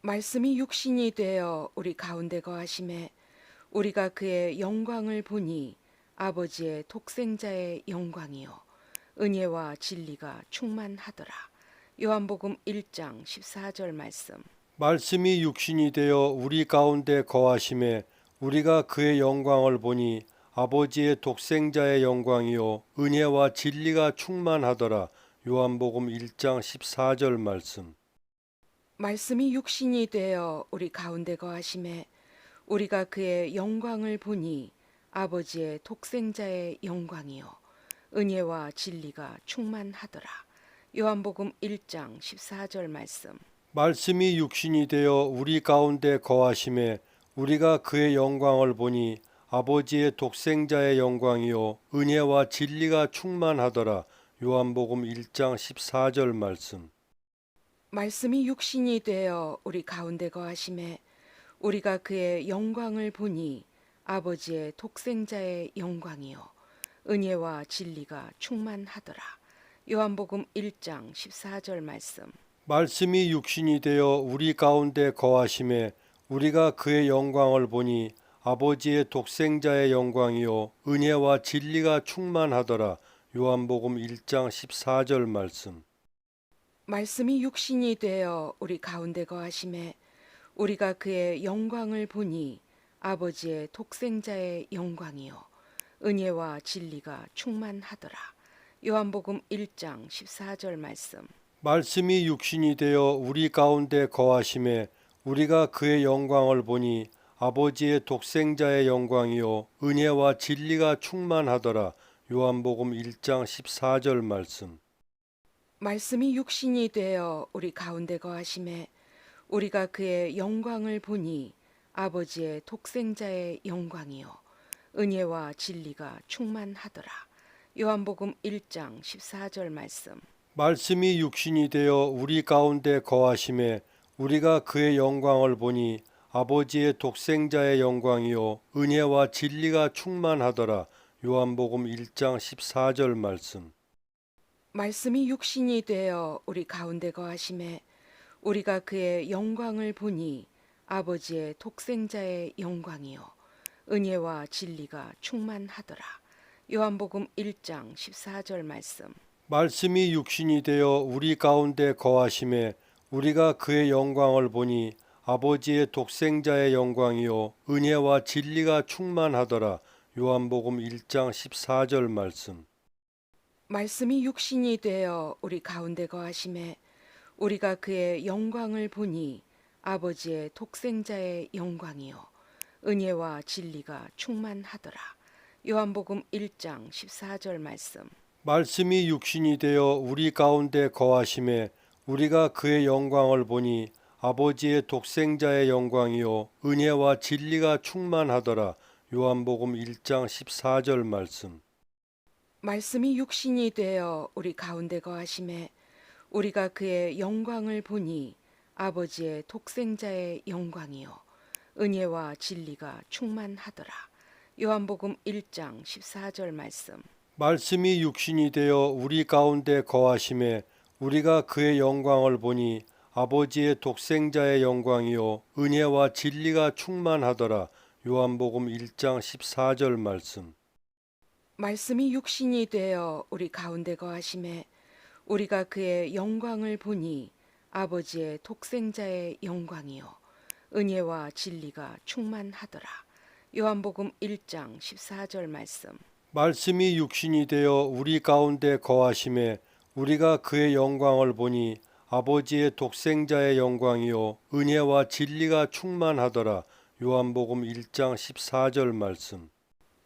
말씀이 육신이 되어 우리 가운데 거하심에 우리가 그의 영광을 보니 아버지의 독생자의 영광이요 은혜와 진리가 충만하더라. 요한복음 1장 14절 말씀. 말씀이 육신이 되어 우리 가운데 거하심에 우리가 그의 영광을 보니 아버지의 독생자의 영광이요 은혜와 진리가 충만하더라. 요한복음 1장 14절 말씀. 말씀이 육신이 되어 우리 가운데 거하심에 우리가 그의 영광을 보니 아버지의 독생자의 영광이요 은혜와 진리가 충만하더라. 요한복음 1장 14절 말씀. 말씀이 육신이 되어 우리 가운데 거하심에 우리가 그의 영광을 보니 아버지의 독생자의 영광이요 은혜와 진리가 충만하더라. 요한복음 1장 14절 말씀. 말씀이 육신이 되어 우리 가운데 거하심에 우리가 그의 영광을 보니 아버지의 독생자의 영광이요 은혜와 진리가 충만하더라. 요한복음 1장 14절 말씀. 말씀이 육신이 되어 우리 가운데 거하심에 우리가 그의 영광을 보니 아버지의 독생자의 영광이요 은혜와 진리가 충만하더라. 요한복음 1장 14절 말씀. 말씀이 육신이 되어 우리 가운데 거하심에 우리가 그의 영광을 보니 아버지의 독생자의 영광이요 은혜와 진리가 충만하더라. 요한복음 1장 14절 말씀. 말씀이 육신이 되어 우리 가운데 거하심에 우리가 그의 영광을 보니 아버지의 독생자의 영광이요 은혜와 진리가 충만하더라. 요한복음 1장 14절 말씀. 말씀이 육신이 되어 우리 가운데 거하심에 우리가 그의 영광을 보니 아버지의 독생자의 영광이요 은혜와 진리가 충만하더라. 요한복음 1장 14절 말씀. 말씀이 육신이 되어 우리 가운데 거하심에 우리가 그의 영광을 보니 아버지의 독생자의 영광이요 은혜와 진리가 충만하더라. 요한복음 1장 14절 말씀. 말씀이 육신이 되어 우리 가운데 거하심에 우리가 그의 영광을 보니 아버지의 독생자의 영광이요 은혜와 진리가 충만하더라. 요한복음 1장 14절 말씀. 말씀이 육신이 되어 우리 가운데 거하심에 우리가 그의 영광을 보니 아버지의 독생자의 영광이요 은혜와 진리가 충만하더라. 요한복음 1장 14절 말씀. 말씀이 육신이 되어 우리 가운데 거하심에 우리가 그의 영광을 보니 아버지의 독생자의 영광이요 은혜와 진리가 충만하더라. 요한복음 1장 14절 말씀. 말씀이 육신이 되어 우리 가운데 거하심에 우리가 그의 영광을 보니 아버지의 독생자의 영광이요 은혜와 진리가 충만하더라. 요한복음 1장 14절 말씀. 말씀이 육신이 되어 우리 가운데 거하심에 우리가 그의 영광을 보니 아버지의 독생자의 영광이요 은혜와 진리가 충만하더라. 요한복음 1장 14절 말씀. 말씀이 육신이 되어 우리 가운데 거하심에 우리가 그의 영광을 보니 아버지의 독생자의 영광이요 은혜와 진리가 충만하더라. 요한복음 1장 14절 말씀. 말씀이 육신이 되어 우리 가운데 거하심에 우리가 그의 영광을 보니 아버지의 독생자의 영광이요 은혜와 진리가 충만하더라. 요한복음 1장 14절 말씀. 말씀이 육신이 되어 우리 가운데 거하심에 우리가 그의 영광을 보니 아버지의 독생자의 영광이요 은혜와 진리가 충만하더라. 요한복음 1장 14절 말씀.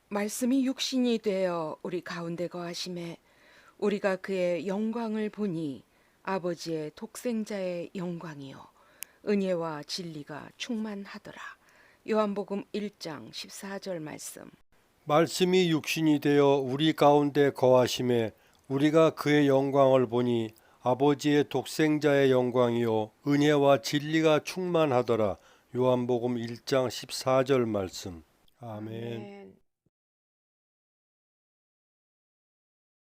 말씀이 육신이 되어 우리 가운데 거하심에 우리가 그의 영광을 보니 아버지의 독생자의 영광이요 은혜와 진리가 충만하더라. 요한복음 1장 14절 말씀. 말씀이 육신이 되어 우리 가운데 거하심에 우리가 그의 영광을 보니 아버지의 독생자의 영광이요 은혜와 진리가 충만하더라. 요한복음 1장 14절 말씀. 아멘. 아멘.